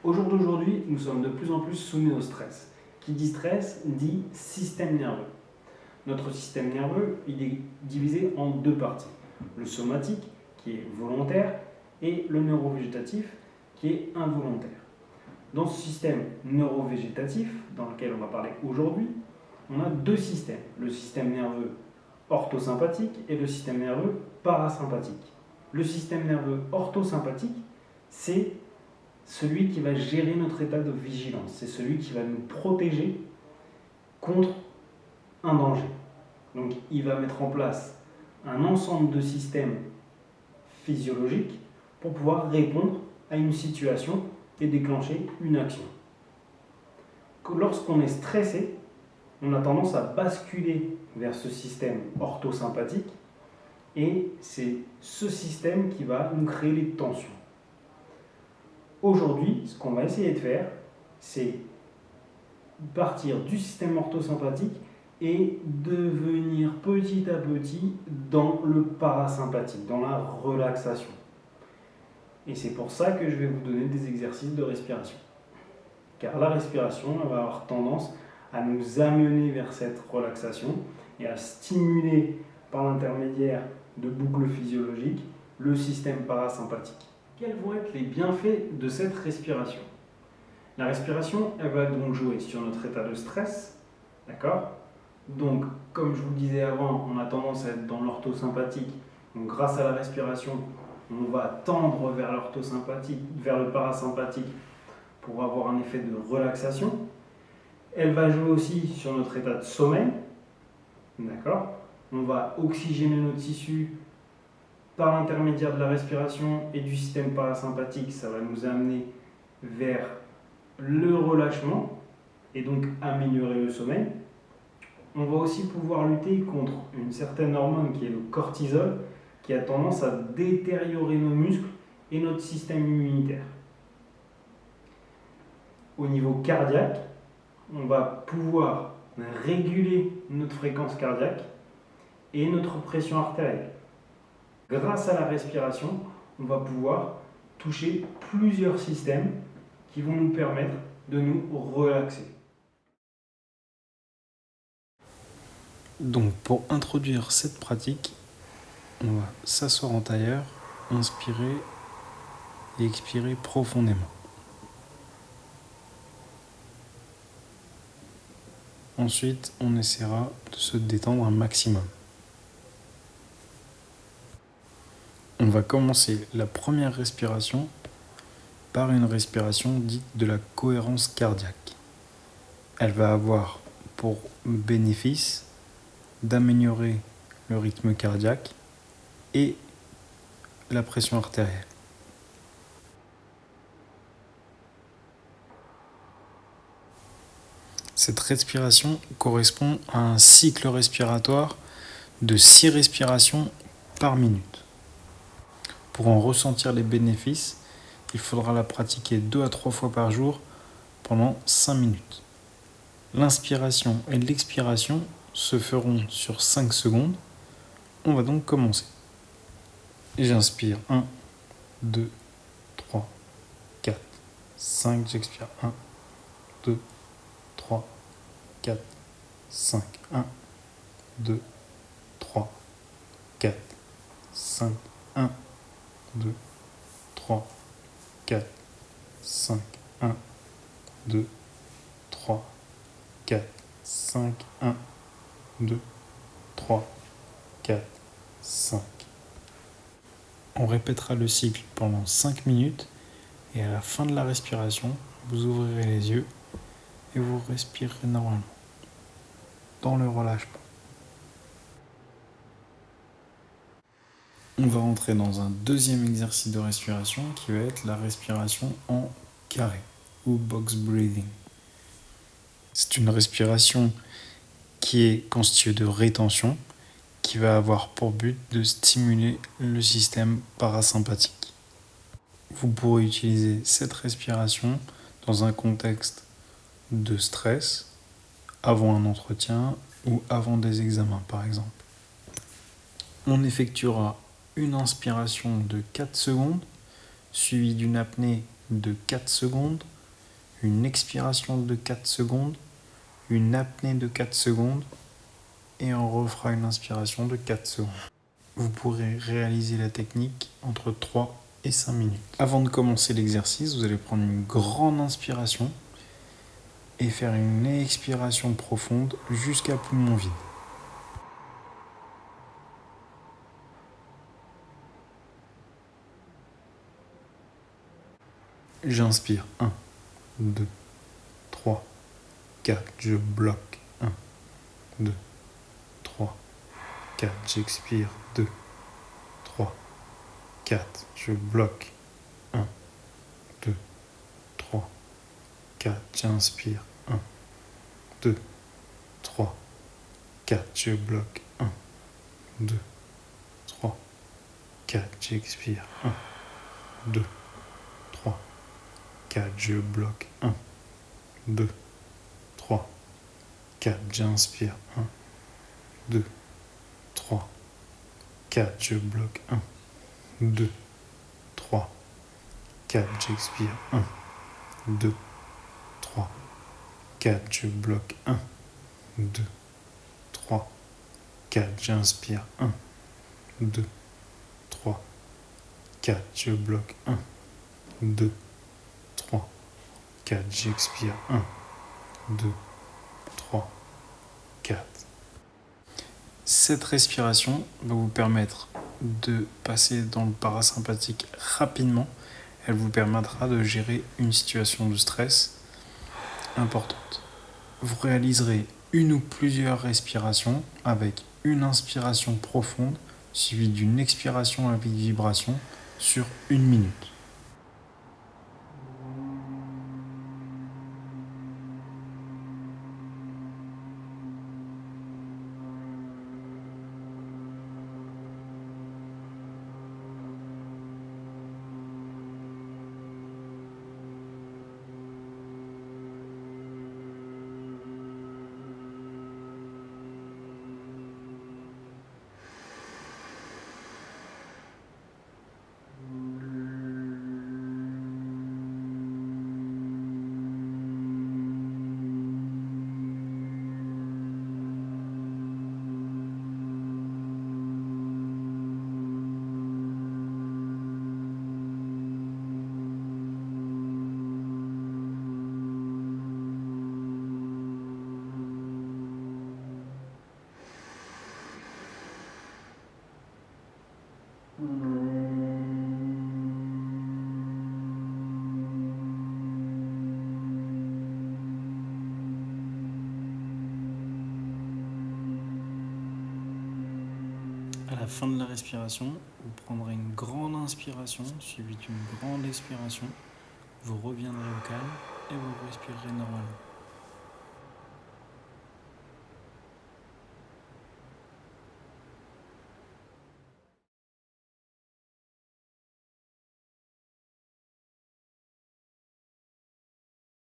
Au jour d'aujourd'hui, nous sommes de plus en plus soumis au stress. Qui dit stress dit système nerveux. Notre système nerveux, il est divisé en deux parties. Le somatique, qui est volontaire, et le neurovégétatif, qui est involontaire. Dans ce système neurovégétatif, dans lequel on va parler aujourd'hui, on a deux systèmes. Le système nerveux orthosympathique et le système nerveux parasympathique. Le système nerveux orthosympathique, c'est celui qui va gérer notre état de vigilance. C'est celui qui va nous protéger contre un danger. Donc il va mettre en place un ensemble de systèmes physiologiques pour pouvoir répondre à une situation et déclencher une action. Lorsqu'on est stressé, on a tendance à basculer vers ce système orthosympathique et c'est ce système qui va nous créer les tensions. Aujourd'hui, ce qu'on va essayer de faire, c'est partir du système orthosympathique et devenir petit à petit dans le parasympathique, dans la relaxation. Et c'est pour ça que je vais vous donner des exercices de respiration. Car la respiration, elle va avoir tendance à nous amener vers cette relaxation et à stimuler par l'intermédiaire de boucles physiologiques le système parasympathique. Quels vont être les bienfaits de cette respiration ? La respiration, elle va donc jouer sur notre état de stress, d'accord ? Donc, comme je vous le disais avant, on a tendance à être dans l'orthosympathique. Donc, grâce à la respiration, on va tendre vers l'orthosympathique, vers le parasympathique pour avoir un effet de relaxation. Elle va jouer aussi sur notre état de sommeil, d'accord ? On va oxygéner nos tissus par l'intermédiaire de la respiration et du système parasympathique. Ça va nous amener vers le relâchement et donc améliorer le sommeil. On va aussi pouvoir lutter contre une certaine hormone qui est le cortisol, qui a tendance à détériorer nos muscles et notre système immunitaire. Au niveau cardiaque, on va pouvoir réguler notre fréquence cardiaque et notre pression artérielle. Grâce à la respiration, on va pouvoir toucher plusieurs systèmes qui vont nous permettre de nous relaxer. Donc pour introduire cette pratique, on va s'asseoir en tailleur, inspirer et expirer profondément. Ensuite, on essaiera de se détendre un maximum. On va commencer la première respiration par une respiration dite de la cohérence cardiaque. Elle va avoir pour bénéfice d'améliorer le rythme cardiaque et la pression artérielle. Cette respiration correspond à un cycle respiratoire de 6 respirations par minute. Pour en ressentir les bénéfices, il faudra la pratiquer 2 à 3 fois par jour pendant 5 minutes. L'inspiration et l'expiration se feront sur 5 secondes. On va donc commencer. J'inspire 1, 2, 3, 4, 5. J'expire 1, 2, 3, 4, 5. 1, 2, 3, 4, 5. 1, 2, 3, 4, 5. 1, 2, 3, 4, 5. 1, 2, 3, 4, 5. On répétera le cycle pendant 5 minutes et à la fin de la respiration, vous ouvrirez les yeux et vous respirerez normalement, dans le relâchement. On va rentrer dans un deuxième exercice de respiration qui va être la respiration en carré ou box breathing. C'est une respiration qui est constituée de rétention qui va avoir pour but de stimuler le système parasympathique. Vous pourrez utiliser cette respiration dans un contexte de stress, avant un entretien ou avant des examens par exemple. On effectuera une inspiration de 4 secondes, suivie d'une apnée de 4 secondes, une expiration de 4 secondes, une apnée de 4 secondes et on refera une inspiration de 4 secondes. Vous pourrez réaliser la technique entre 3 et 5 minutes. Avant de commencer l'exercice, vous allez prendre une grande inspiration et faire une expiration profonde jusqu'à poumon vide. J'inspire 1, 2, 3, 4, je bloque 1, 2, 3, 4, j'expire 2, 3, 4, je bloque 1, 2, 3, 4, j'inspire 1, 2, 3, 4, je bloque 1, 2, 3, 4, j'expire 1, 2, 3, 4, je bloque 1, 2, 3, 4, j'inspire 1, 2, 3, 4, je bloque 1, 2, 3, 4, j'expire 1, 2, 3, 4, je bloque 1, 2, 3, 4, j'inspire 1, 2, 3, 4, je bloque 1, 2, 3, 4, j'expire 1, 2, 3, 4. Cette respiration va vous permettre de passer dans le parasympathique rapidement. Elle vous permettra de gérer une situation de stress importante. Vous réaliserez une ou plusieurs respirations avec une inspiration profonde suivie d'une expiration avec vibration sur 1 minute. À la fin de la respiration, vous prendrez une grande inspiration suivie d'une grande expiration. Vous reviendrez au calme et vous respirerez normalement.